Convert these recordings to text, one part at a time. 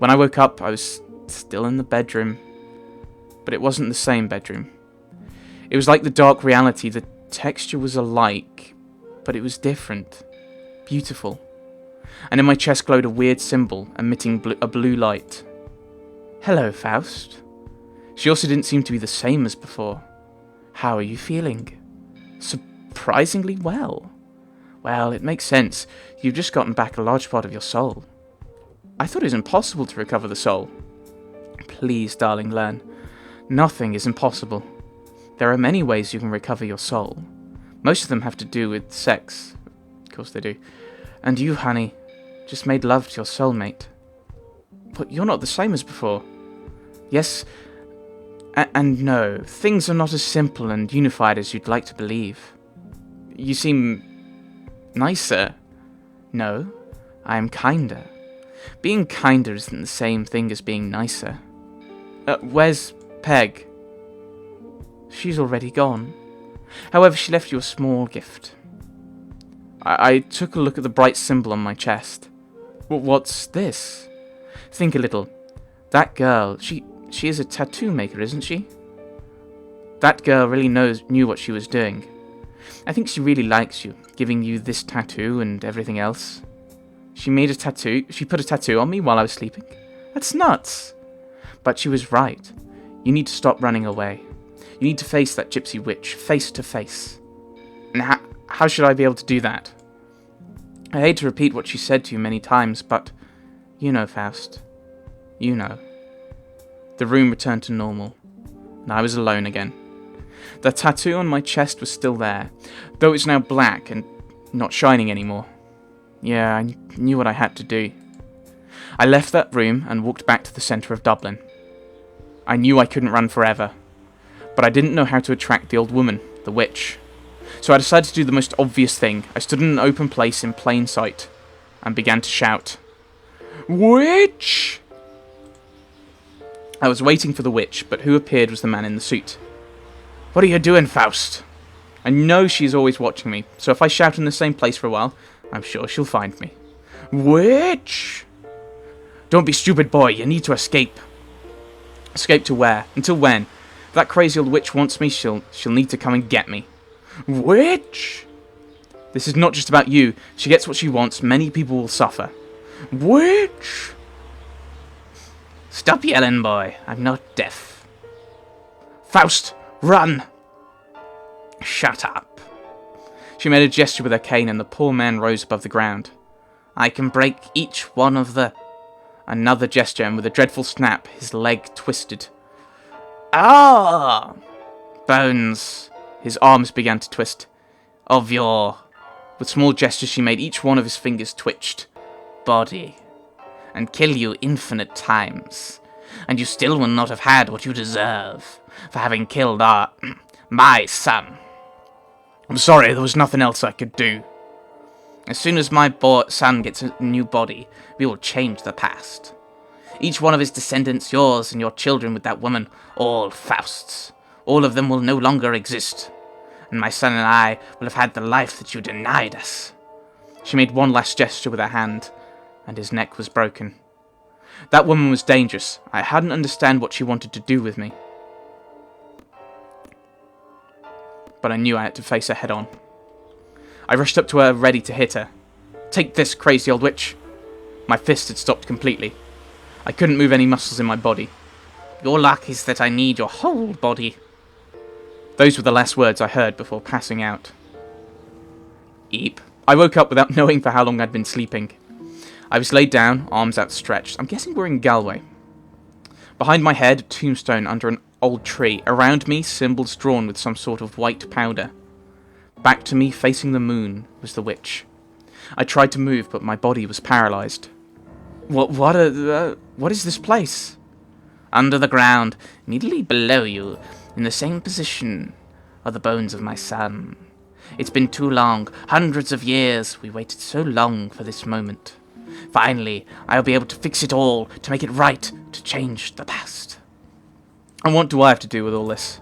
When I woke up, I was still in the bedroom, but it wasn't the same bedroom. It was like the dark reality. The texture was alike, but it was different. Beautiful. And in my chest glowed a weird symbol, emitting a blue light. Hello, Faust. She also didn't seem to be the same as before. How are you feeling? Surprisingly well. Well, it makes sense. You've just gotten back a large part of your soul. I thought it was impossible to recover the soul. Please, darling, learn. Nothing is impossible. There are many ways you can recover your soul. Most of them have to do with sex. Of course they do. And you, honey, just made love to your soulmate. But you're not the same as before. Yes, and no. Things are not as simple and unified as you'd like to believe. You seem nicer. No, I am kinder. Being kinder isn't the same thing as being nicer. Where's Peg? She's already gone. However, she left you a small gift. I took a look at the bright symbol on my chest. What's this? Think a little. That girl, she is a tattoo maker, isn't she? That girl really knew what she was doing. I think she really likes you, giving you this tattoo and everything else. She put a tattoo on me while I was sleeping. That's nuts. But she was right. You need to stop running away. You need to face that gypsy witch, face to face. And how should I be able to do that? I hate to repeat what she said to you many times, but you know, Faust. You know. The room returned to normal, and I was alone again. The tattoo on my chest was still there, though it's now black and not shining anymore. Yeah, I knew what I had to do. I left that room and walked back to the centre of Dublin. I knew I couldn't run forever, but I didn't know how to attract the old woman, the witch. So I decided to do the most obvious thing. I stood in an open place in plain sight and began to shout, "Witch!" I was waiting for the witch, but who appeared was the man in the suit. "What are you doing, Faust?" I know she's always watching me, so if I shout in the same place for a while, I'm sure she'll find me. "Witch!" "Don't be stupid, boy. You need to escape." Escape to where? Until when? If that crazy old witch wants me, she'll need to come and get me. "Witch!" "This is not just about you. She gets what she wants. Many people will suffer." "Witch!" "Stop yelling, boy. I'm not deaf." "Faust, run!" "Shut up." She made a gesture with her cane and the poor man rose above the ground. "I can break each one of the..." Another gesture, and with a dreadful snap, his leg twisted. "Ah!" "Bones." His arms began to twist. "Of your..." With small gestures she made each one of his fingers twitched. "Body. And kill you infinite times. And you still will not have had what you deserve for having killed my son. I'm sorry, there was nothing else I could do. As soon as my son gets a new body, we will change the past. Each one of his descendants, yours and your children with that woman, all Fausts. All of them will no longer exist. And my son and I will have had the life that you denied us." She made one last gesture with her hand, and his neck was broken. That woman was dangerous. I hadn't understood what she wanted to do with me. But I knew I had to face her head on. I rushed up to her, ready to hit her. "Take this, crazy old witch." My fist had stopped completely. I couldn't move any muscles in my body. "Your luck is that I need your whole body." Those were the last words I heard before passing out. Eep. I woke up without knowing for how long I'd been sleeping. I was laid down, arms outstretched. I'm guessing we're in Galway. Behind my head, a tombstone under an old tree. Around me, symbols drawn with some sort of white powder. Back to me, facing the moon, was the witch. I tried to move, but my body was paralysed. What is this place? Under the ground, immediately below you, in the same position, are the bones of my son. It's been too long, hundreds of years. We waited so long for this moment. Finally, I'll be able to fix it all, to make it right, to change the past. And what do I have to do with all this?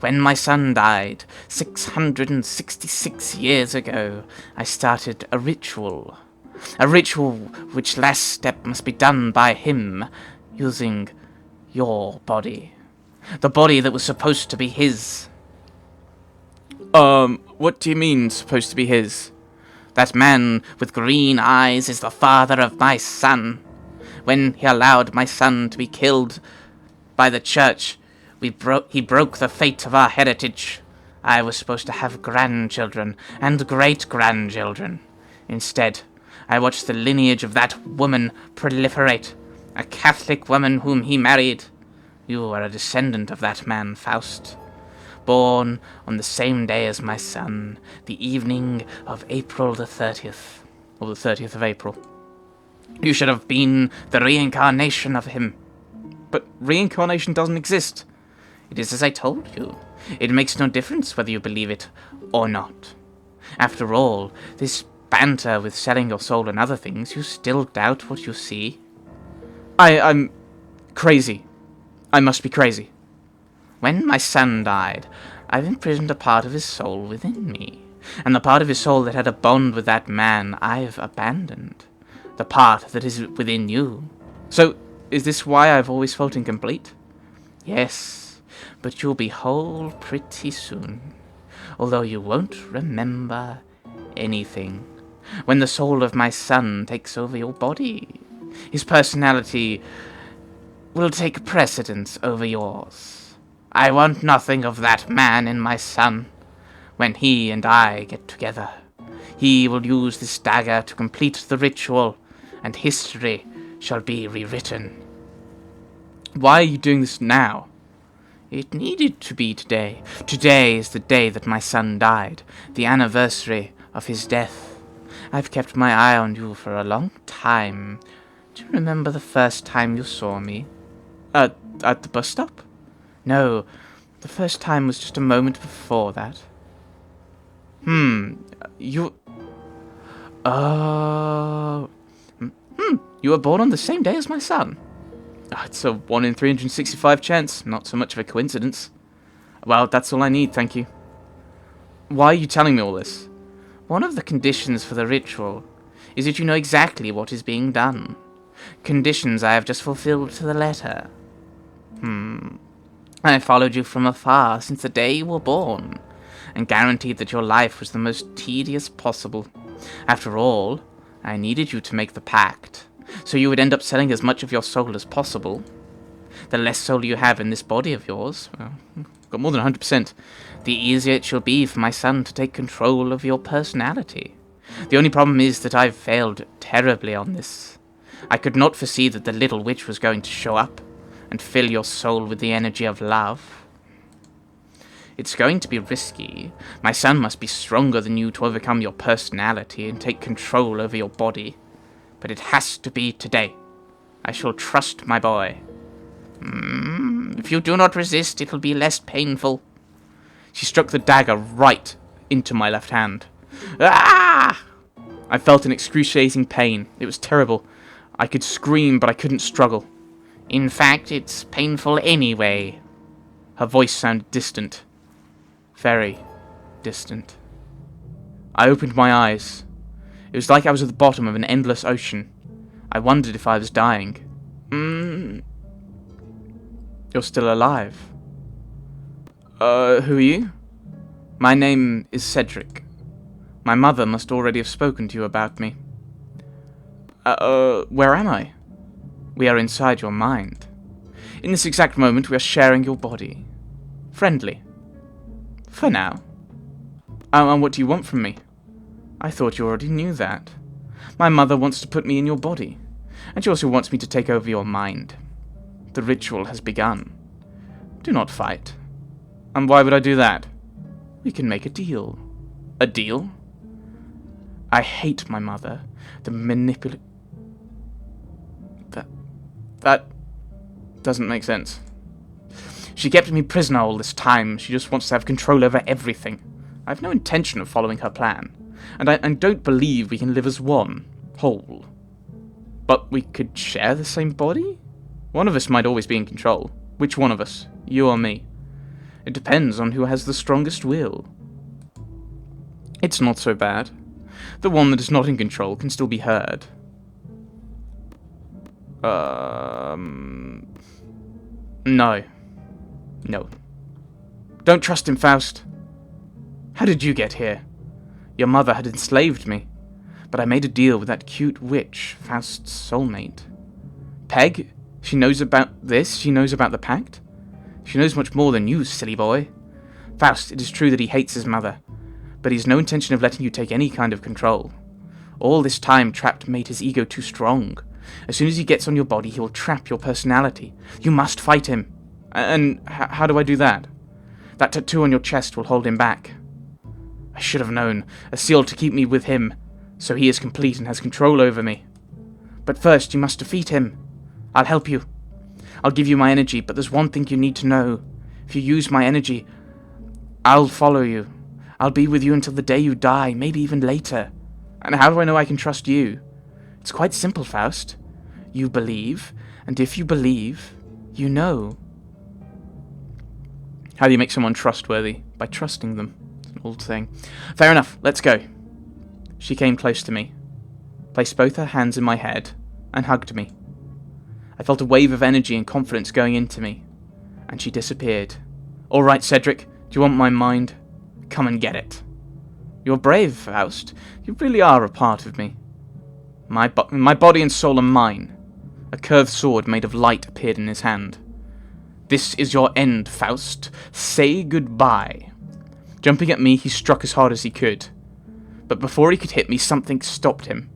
When my son died, 666 years ago, I started a ritual. A ritual which last step must be done by him, using your body. The body that was supposed to be his. What do you mean, supposed to be his? That man with green eyes is the father of my son. When he allowed my son to be killed by the church, he broke the fate of our heritage. I was supposed to have grandchildren and great-grandchildren. Instead, I watched the lineage of that woman proliferate, a Catholic woman whom he married. You are a descendant of that man, Faust. Born on the same day as my son, the evening of April the 30th, or the 30th of April. You should have been the reincarnation of him. But reincarnation doesn't exist. It is as I told you. It makes no difference whether you believe it or not. After all, this banter with selling your soul and other things, you still doubt what you see? I'm crazy. I must be crazy. When my son died, I've imprisoned a part of his soul within me, and the part of his soul that had a bond with that man I've abandoned. The part that is within you. So, is this why I've always felt incomplete? Yes, but you'll be whole pretty soon, although you won't remember anything. When the soul of my son takes over your body, his personality will take precedence over yours. I want nothing of that man in my son. When he and I get together, he will use this dagger to complete the ritual, and history shall be rewritten. Why are you doing this now? It needed to be today. Today is the day that my son died, the anniversary of his death. I've kept my eye on you for a long time. Do you remember the first time you saw me? At the bus stop? No, the first time was just a moment before that. You were born on the same day as my son. It's a 1 in 365 chance, not so much of a coincidence. Well, that's all I need, thank you. Why are you telling me all this? One of the conditions for the ritual is that you know exactly what is being done. Conditions I have just fulfilled to the letter. I followed you from afar since the day you were born, and guaranteed that your life was the most tedious possible. After all, I needed you to make the pact, so you would end up selling as much of your soul as possible. The less soul you have in this body of yours, well, got more than 100%, the easier it shall be for my son to take control of your personality. The only problem is that I've failed terribly on this. I could not foresee that the little witch was going to show up and fill your soul with the energy of love. It's going to be risky. My son must be stronger than you to overcome your personality and take control over your body. But it has to be today. I shall trust my boy. If you do not resist, it'll be less painful. She struck the dagger right into my left hand. Ah! I felt an excruciating pain. It was terrible. I could scream, but I couldn't struggle. In fact, it's painful anyway. Her voice sounded distant. Very distant. I opened my eyes. It was like I was at the bottom of an endless ocean. I wondered if I was dying. You're still alive. Who are you? My name is Cedric. My mother must already have spoken to you about me. Where am I? We are inside your mind. In this exact moment, we are sharing your body. Friendly. For now. And what do you want from me? I thought you already knew that. My mother wants to put me in your body, and she also wants me to take over your mind. The ritual has begun. Do not fight. And why would I do that? We can make a deal. A deal? I hate my mother. The That doesn't make sense. She kept me prisoner all this time. She just wants to have control over everything. I have no intention of following her plan. And I don't believe we can live as one, whole. But we could share the same body? One of us might always be in control. Which one of us? You or me? It depends on who has the strongest will. It's not so bad. The one that is not in control can still be heard. No. No. Don't trust him, Faust. How did you get here? Your mother had enslaved me, but I made a deal with that cute witch, Faust's soulmate. Peg? She knows about this? She knows about the pact? She knows much more than you, silly boy. Faust, it is true that he hates his mother, but he has no intention of letting you take any kind of control. All this time, Trapped made his ego too strong. As soon as he gets on your body, he will trap your personality. You must fight him. And how do I do that? That tattoo on your chest will hold him back. I should have known. A seal to keep me with him, so he is complete and has control over me. But first, you must defeat him. I'll help you. I'll give you my energy, but there's one thing you need to know. If you use my energy, I'll follow you. I'll be with you until the day you die, maybe even later. And how do I know I can trust you? It's quite simple, Faust. You believe, and if you believe, you know. How do you make someone trustworthy? By trusting them. It's an old saying. Fair enough, let's go. She came close to me, placed both her hands in my head, and hugged me. I felt a wave of energy and confidence going into me, and she disappeared. All right, Cedric, do you want my mind? Come and get it. You're brave, Faust. You really are a part of me. My body and soul are mine. A curved sword made of light appeared in his hand. This is your end, Faust. Say goodbye. Jumping at me, he struck as hard as he could. But before he could hit me, something stopped him.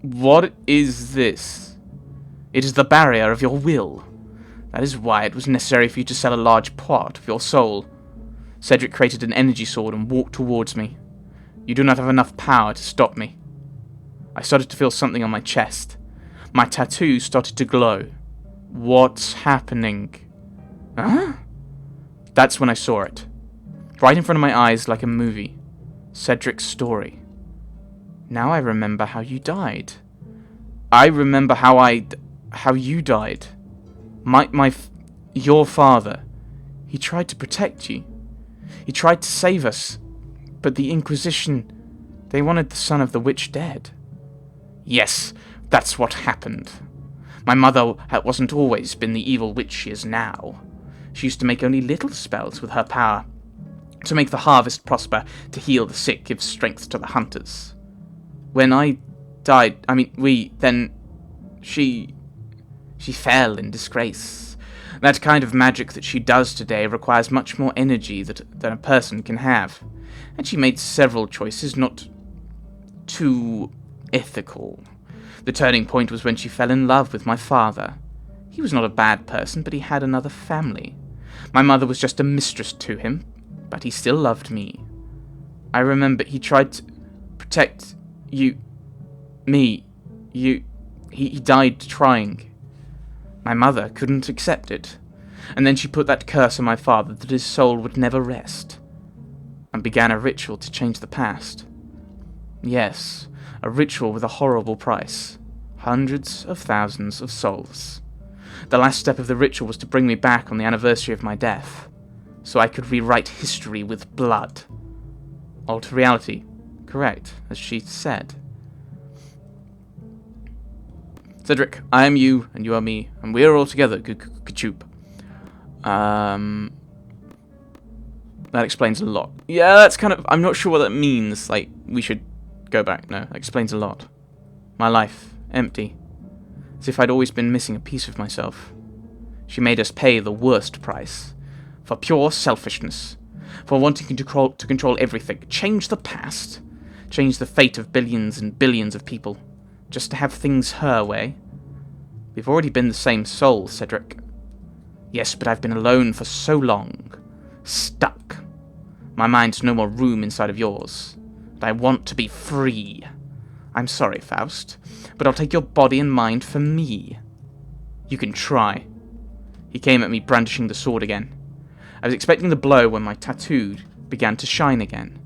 What is this? It is the barrier of your will. That is why it was necessary for you to sell a large part of your soul. Cedric created an energy sword and walked towards me. You do not have enough power to stop me. I started to feel something on my chest. My tattoo started to glow. What's happening? Huh? That's when I saw it. Right in front of my eyes like a movie. Cedric's story. Now I remember how you died. I remember how you died. Your father. He tried to protect you. He tried to save us. But the Inquisition, they wanted the son of the witch dead. Yes, that's what happened. My mother wasn't always been the evil witch she is now. She used to make only little spells with her power. To make the harvest prosper, to heal the sick, give strength to the hunters. When I died, she fell in disgrace. That kind of magic that she does today requires much more energy than a person can have. And she made several choices not too ethical. The turning point was when she fell in love with my father. He was not a bad person, but he had another family. My mother was just a mistress to him, but he still loved me. I remember he tried to protect me. He died trying. My mother couldn't accept it, and then she put that curse on my father that his soul would never rest, and began a ritual to change the past. Yes, a ritual with a horrible price. Hundreds of thousands of souls. The last step of the ritual was to bring me back on the anniversary of my death, so I could rewrite history with blood. Alter reality. Correct, as she said. Cedric, I am you, and you are me, and we are all together, Kachoop. That explains a lot. Yeah, that's kind of... I'm not sure what that means. Like, we should go back. No, that explains a lot. My life, empty. As if I'd always been missing a piece of myself. She made us pay the worst price. For pure selfishness. For wanting to control everything. Change the past. Change the fate of billions and billions of people. Just to have things her way. We've already been the same soul, Cedric. Yes, but I've been alone for so long. Stuck. My mind's no more room inside of yours. And I want to be free. I'm sorry, Faust, but I'll take your body and mind for me. You can try. He came at me brandishing the sword again. I was expecting the blow when my tattoo began to shine again.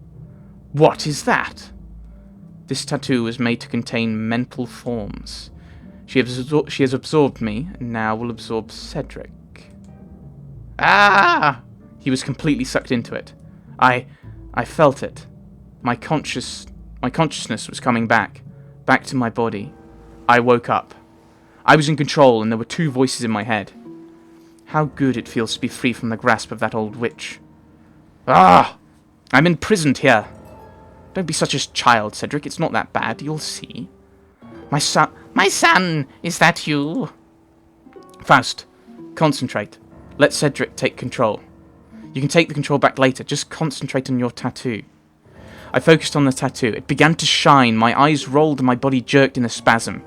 What is that? This tattoo was made to contain mental forms. She has absorbed me, and now will absorb Cedric. Ah! He was completely sucked into it. I felt it. My conscious My consciousness was coming back to my body. I woke up. I was in control, and there were two voices in my head. How good it feels to be free from the grasp of that old witch. Ah! I'm imprisoned here. Don't be such a child, Cedric. It's not that bad. You'll see. My son, is that you? Faust, concentrate. Let Cedric take control. You can take the control back later. Just concentrate on your tattoo. I focused on the tattoo. It began to shine. My eyes rolled and my body jerked in a spasm.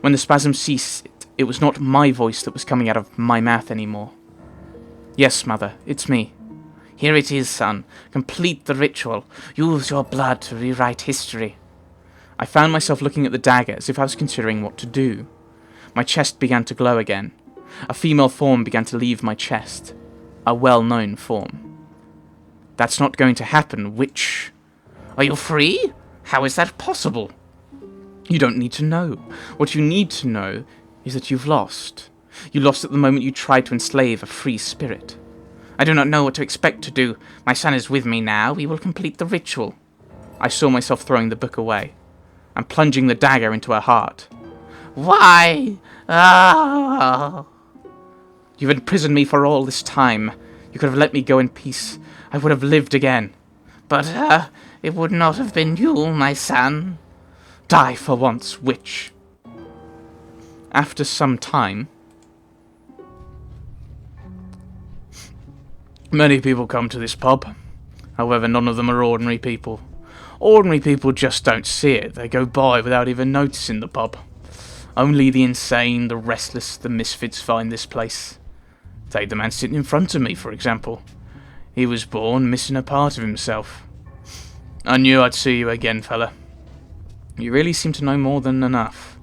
When the spasm ceased, it was not my voice that was coming out of my mouth anymore. Yes, Mother, it's me. Here it is, son. Complete the ritual. Use your blood to rewrite history. I found myself looking at the dagger as if I was considering what to do. My chest began to glow again. A female form began to leave my chest. A well-known form. That's not going to happen, witch. Are you free? How is that possible? You don't need to know. What you need to know is that you've lost. You lost at the moment you tried to enslave a free spirit. I do not know what to expect to do. My son is with me now. We will complete the ritual. I saw myself throwing the book away and plunging the dagger into her heart. Why? Ah! You've imprisoned me for all this time. You could have let me go in peace. I would have lived again. But, it would not have been you, my son. Die for once, witch. After some time, many people come to this pub. However, none of them are ordinary people. Ordinary people just don't see it. They go by without even noticing the pub. Only the insane, the restless, the misfits find this place. Take the man sitting in front of me, for example. He was born missing a part of himself. I knew I'd see you again, fella. You really seem to know more than enough.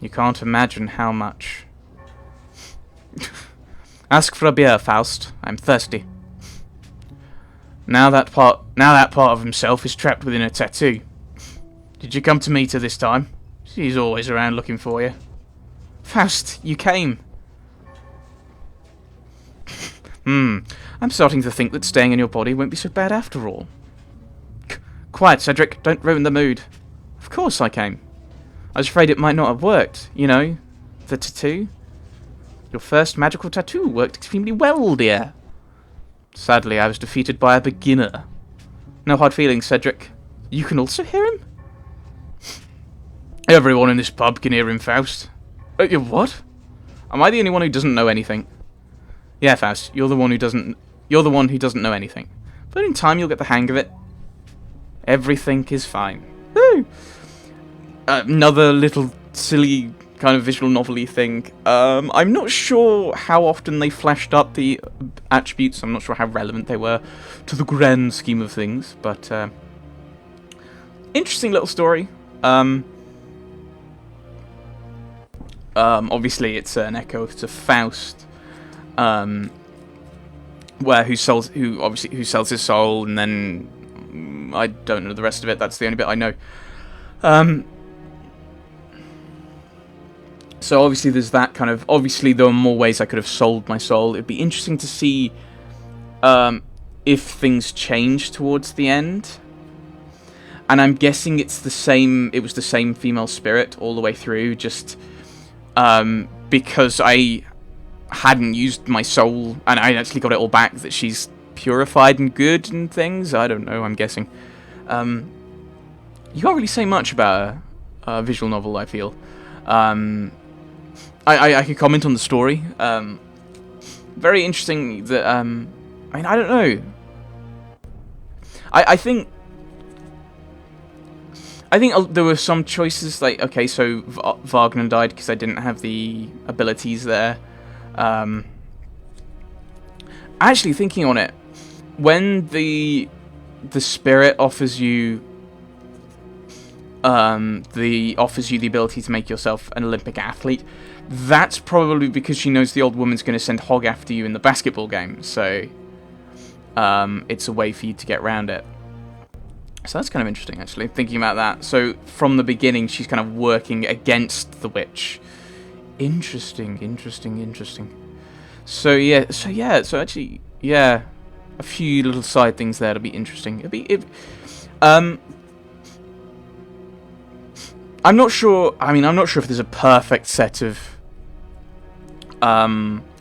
You can't imagine how much. Ask for a beer, Faust. I'm thirsty. Now that part of himself is trapped within a tattoo. Did you come to meet her this time? She's always around looking for you. Faust, you came. I'm starting to think that staying in your body won't be so bad after all. Quiet, Cedric. Don't ruin the mood. Of course I came. I was afraid it might not have worked. You know, the tattoo. Your first magical tattoo worked extremely well, dear. Sadly, I was defeated by a beginner. No hard feelings, Cedric. You can also hear him? Everyone in this pub can hear him, Faust. What? Am I the only one who doesn't know anything? Yeah, Faust, you're the one who doesn't know anything. But in time you'll get the hang of it. Everything is fine. Woo! Another little silly kind of visual novel-y thing. I'm not sure how often they flashed up the attributes. I'm not sure how relevant they were to the grand scheme of things, but interesting little story. Obviously it's an echo to Faust, where who sells his soul, and then I don't know the rest of it. That's the only bit I know. So obviously there's that kind of... Obviously there are more ways I could have sold my soul. It'd be interesting to see if things change towards the end. And I'm guessing it was the same female spirit all the way through, just because I hadn't used my soul and I actually got it all back, that she's purified and good and things. I don't know, I'm guessing. You can't really say much about a visual novel, I feel. I could comment on the story. Very interesting that, I mean, I don't know. I think there were some choices, like, okay, so Wagner died because I didn't have the abilities there. Actually, thinking on it, when the spirit offers you the ability to make yourself an Olympic athlete, that's probably because she knows the old woman's going to send Hog after you in the basketball game, so it's a way for you to get around it. So that's kind of interesting, actually, thinking about that. So from the beginning, she's kind of working against the witch. Interesting. So actually, a few little side things there to be interesting. I'm not sure. I mean, I'm not sure if there's a perfect set of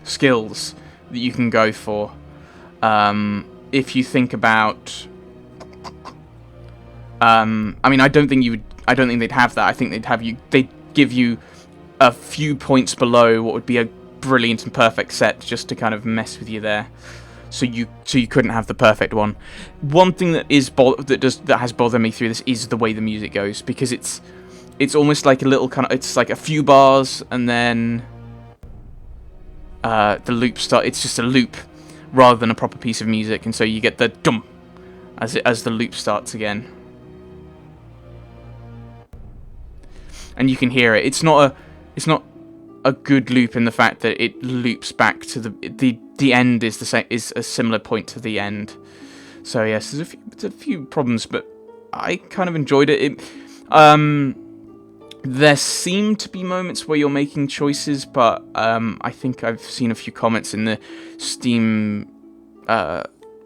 skills that you can go for. If you think about, I mean, I don't think they'd have that. I think they'd give you a few points below what would be a brilliant and perfect set, just to kind of mess with you there. So you couldn't have the perfect one. One thing that has bothered me through this is the way the music goes, because it's almost like a little kind of, it's like a few bars and then the loop start. It's just a loop rather than a proper piece of music, and so you get the dum as the loop starts again, and you can hear it. It's not a good loop in the fact that it loops back to the end is the same, is a similar point to the end. So yes, there's a few problems, but I kind of enjoyed it. There seem to be moments where you're making choices, but I think I've seen a few comments in the Steam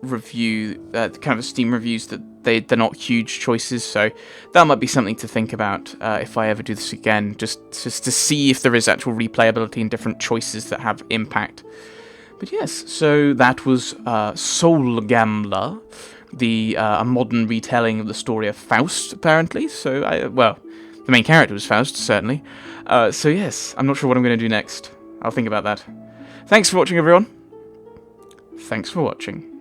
review, kind of Steam reviews, that they're not huge choices. So that might be something to think about if I ever do this again, just to see if there is actual replayability and different choices that have impact. But yes, so that was Soul Gambler, a modern retelling of the story of Faust, apparently. So the main character was Faust, certainly. So yes, I'm not sure what I'm going to do next. I'll think about that. Thanks for watching, everyone. Thanks for watching.